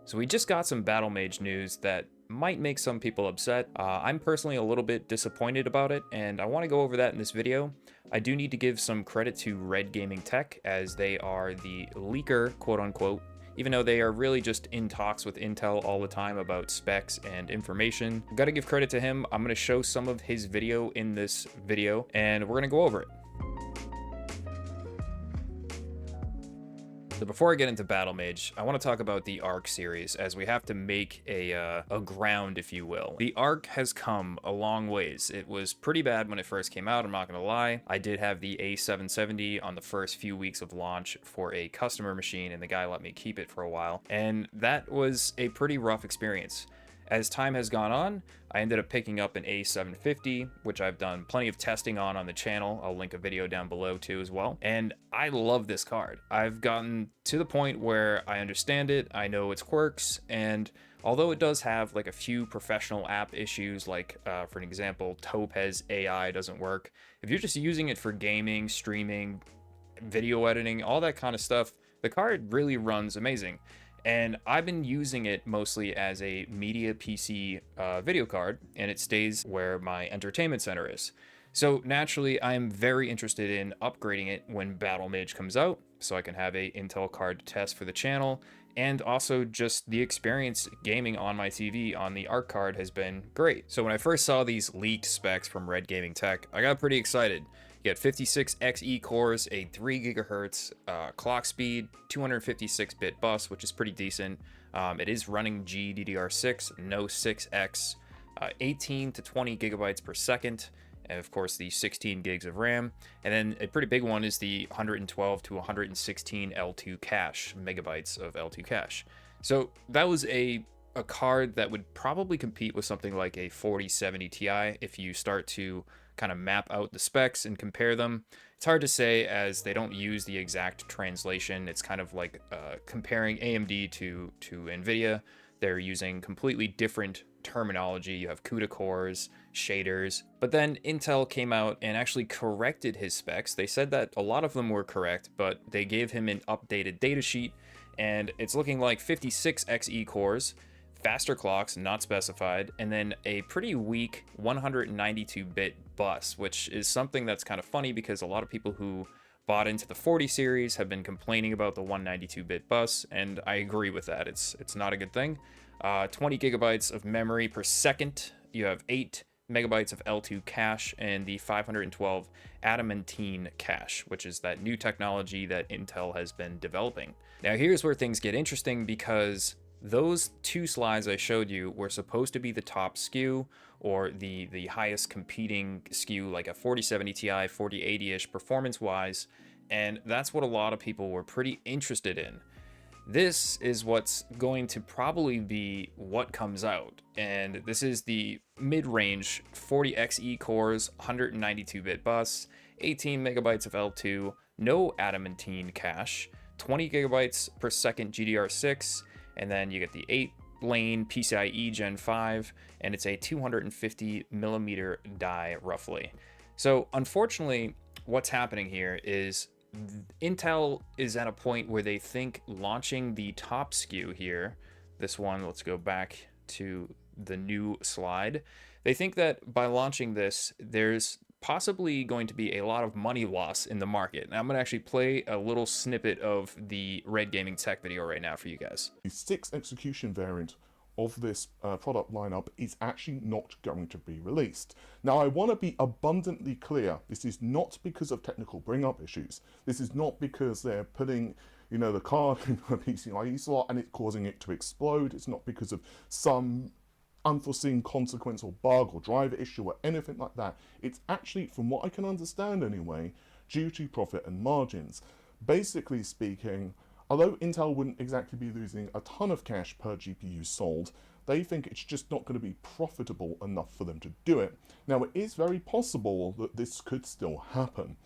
So we just got some Battlemage news that might make some people upset. I'm personally a little bit disappointed about it, and I want to go over that in this video. I do need to give some credit to Red Gaming Tech, as they are the leaker, quote unquote, even though they are really just in talks with Intel all the time about specs and information. Gotta give credit to him. I'm gonna show some of his video in this video, and we're gonna go over it. So before I get into Battlemage, I want to talk about the Arc series, as we have to make a ground, if you will. The Arc has come a long ways. It was pretty bad when it first came out, I'm not going to lie. I did have the A770 on the first few weeks of launch for a customer machine, and the guy let me keep it for a while, and that was a pretty rough experience. As time has gone on, I ended up picking up an A750, which I've done plenty of testing on the channel. I'll link a video down below too as well. And I love this card. I've gotten to the point where I understand it, I know its quirks, and although it does have like a few professional app issues, like for an example, Topaz AI doesn't work. If you're just using it for gaming, streaming, video editing, all that kind of stuff, the card really runs amazing. And I've been using it mostly as a media PC video card, and it stays where my entertainment center is. So naturally, I am very interested in upgrading it when Battlemage comes out, so I can have a Intel card to test for the channel, and also just the experience gaming on my TV on the Arc card has been great. So when I first saw these leaked specs from Red Gaming Tech, I got pretty excited. You get 56 XE cores, a 3 gigahertz clock speed, 256-bit bus, which is pretty decent. It is running GDDR6, no 6X, 18 to 20 gigabytes per second, and of course the 16 gigs of RAM. And then a pretty big one is the 112 to 116 L2 cache, megabytes of L2 cache. So that was a card that would probably compete with something like a 4070 Ti if you start to kind of map out the specs and compare them. It's hard to say, as they don't use the exact translation. It's kind of like comparing AMD to NVIDIA. They're using completely different terminology. You have CUDA cores, shaders, but then Intel came out and actually corrected his specs. They said that a lot of them were correct, but they gave him an updated datasheet, and it's looking like 56 XE cores, faster clocks, not specified, and then a pretty weak 192-bit bus, which is something that's kind of funny because a lot of people who bought into the 40 series have been complaining about the 192-bit bus, and I agree with that. It's not a good thing. 20 gigabytes of memory per second. You have 8 megabytes of L2 cache and the 512 adamantine cache, which is that new technology that Intel has been developing. Now here's where things get interesting, because those two slides I showed you were supposed to be the top SKU, or the highest competing SKU, like a 4070 Ti, 4080-ish performance-wise, and that's what a lot of people were pretty interested in. This is what's going to probably be what comes out, and this is the mid-range 40xe cores, 192-bit bus, 18 megabytes of L2, no adamantine cache, 20 gigabytes per second GDR6, and then you get the 8-lane PCIe Gen 5, and it's a 250 millimeter die roughly. So unfortunately, what's happening here is Intel is at a point where they think launching the top SKU here, this one, let's go back to the new slide. They think that by launching this, there's possibly going to be a lot of money loss in the market. And I'm going to actually play a little snippet of the Red Gaming Tech video right now for you guys. The 6th execution variant of this product lineup is actually not going to be released. Now, I want to be abundantly clear. This is not because of technical bring-up issues. This is not because they're putting, the card in a PCIe slot and it's causing it to explode. It's not because of some unforeseen consequence or bug or driver issue or anything like that. It's actually, from what I can understand anyway, due to profit and margins. Basically speaking, although Intel wouldn't exactly be losing a ton of cash per GPU sold, they think it's just not going to be profitable enough for them to do it. Now, it is very possible that this could still happen.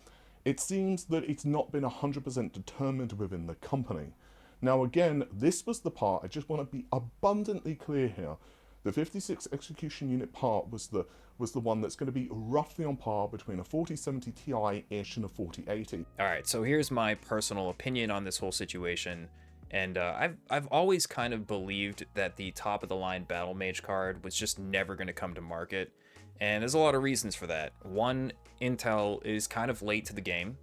It seems that it's not been 100% determined within the company. Now again, this was the part, I just want to be abundantly clear here. The 56 execution unit part was the one that's going to be roughly on par between a 4070 Ti-ish and a 4080. All right, so here's my personal opinion on this whole situation. And I've always kind of believed that the top of the line Battlemage card was just never going to come to market. And there's a lot of reasons for that. One, Intel is kind of late to the game.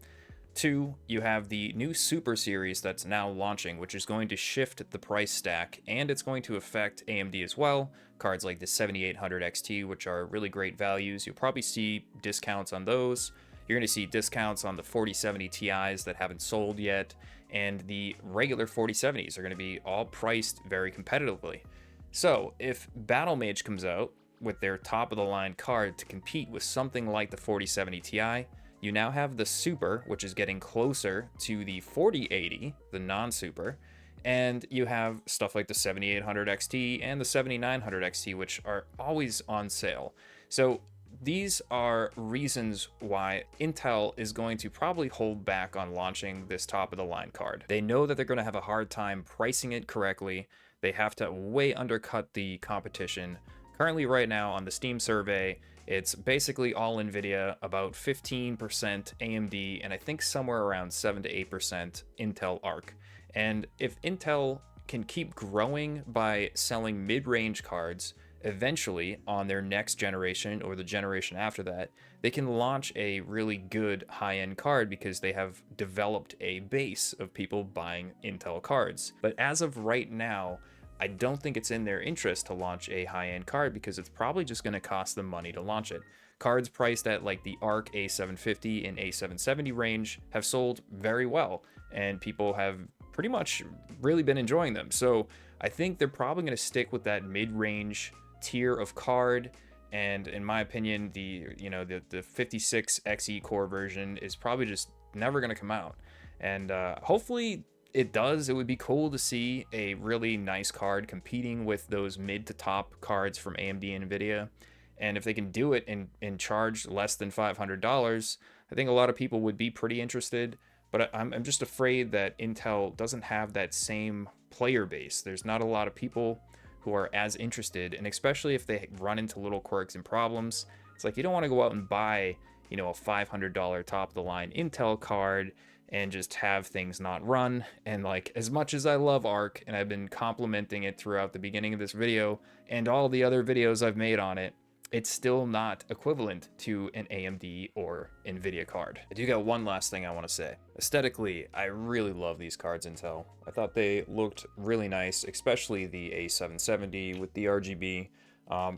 Two, you have the new Super Series that's now launching, which is going to shift the price stack, and it's going to affect AMD as well. Cards like the 7800 XT, which are really great values. You'll probably see discounts on those. You're going to see discounts on the 4070 Ti's that haven't sold yet, and the regular 4070s are going to be all priced very competitively. So if Battlemage comes out with their top-of-the-line card to compete with something like the 4070 Ti, you now have the Super, which is getting closer to the 4080, the non-Super, and you have stuff like the 7800 XT and the 7900 XT, which are always on sale. So these are reasons why Intel is going to probably hold back on launching this top-of-the-line card. They know that they're going to have a hard time pricing it correctly. They have to way undercut the competition. Currently, right now, on the Steam survey, it's basically all NVIDIA, about 15% AMD, and I think somewhere around 7 to 8% Intel Arc. And if Intel can keep growing by selling mid-range cards, eventually on their next generation or the generation after that, they can launch a really good high-end card because they have developed a base of people buying Intel cards. But as of right now, I don't think it's in their interest to launch a high-end card because it's probably just going to cost them money to launch it. Cards priced at like the ARC A750 and A770 range have sold very well, and people have pretty much really been enjoying them. So I think they're probably going to stick with that mid-range tier of card, and in my opinion, the 56 XE core version is probably just never going to come out. And hopefully it does. It would be cool to see a really nice card competing with those mid to top cards from AMD and NVIDIA. And if they can do it and charge less than $500, I think a lot of people would be pretty interested. But I'm just afraid that Intel doesn't have that same player base. There's not a lot of people who are as interested, and especially if they run into little quirks and problems, it's like you don't want to go out and buy, a $500 top of the line Intel card and just have things not run. And like, as much as I love Arc, and I've been complimenting it throughout the beginning of this video and all the other videos I've made on it, it's still not equivalent to an AMD or NVIDIA card. I do got one last thing I want to say. Aesthetically, I really love these cards, Intel. I thought they looked really nice, especially the A770 with the RGB.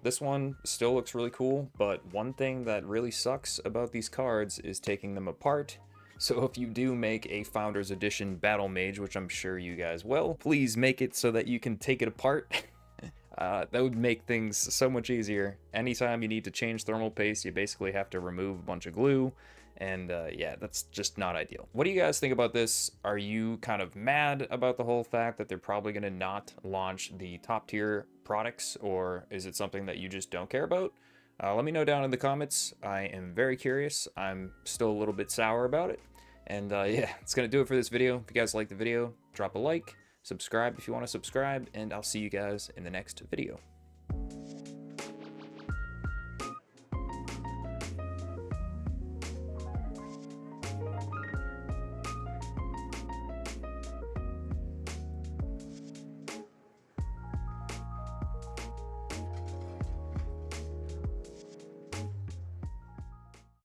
This one still looks really cool, but one thing that really sucks about these cards is taking them apart. So if you do make a Founders Edition Battlemage, which I'm sure you guys will, please make it so that you can take it apart. That would make things so much easier. Anytime you need to change thermal paste, you basically have to remove a bunch of glue, and yeah, that's just not ideal. What do you guys think about this? Are you kind of mad about the whole fact that they're probably going to not launch the top tier products, or is it something that you just don't care about? Let me know down in the comments. I am very curious. I'm still a little bit sour about it. And yeah, it's going to do it for this video. If you guys like the video, drop a like, subscribe if you want to subscribe, and I'll see you guys in the next video.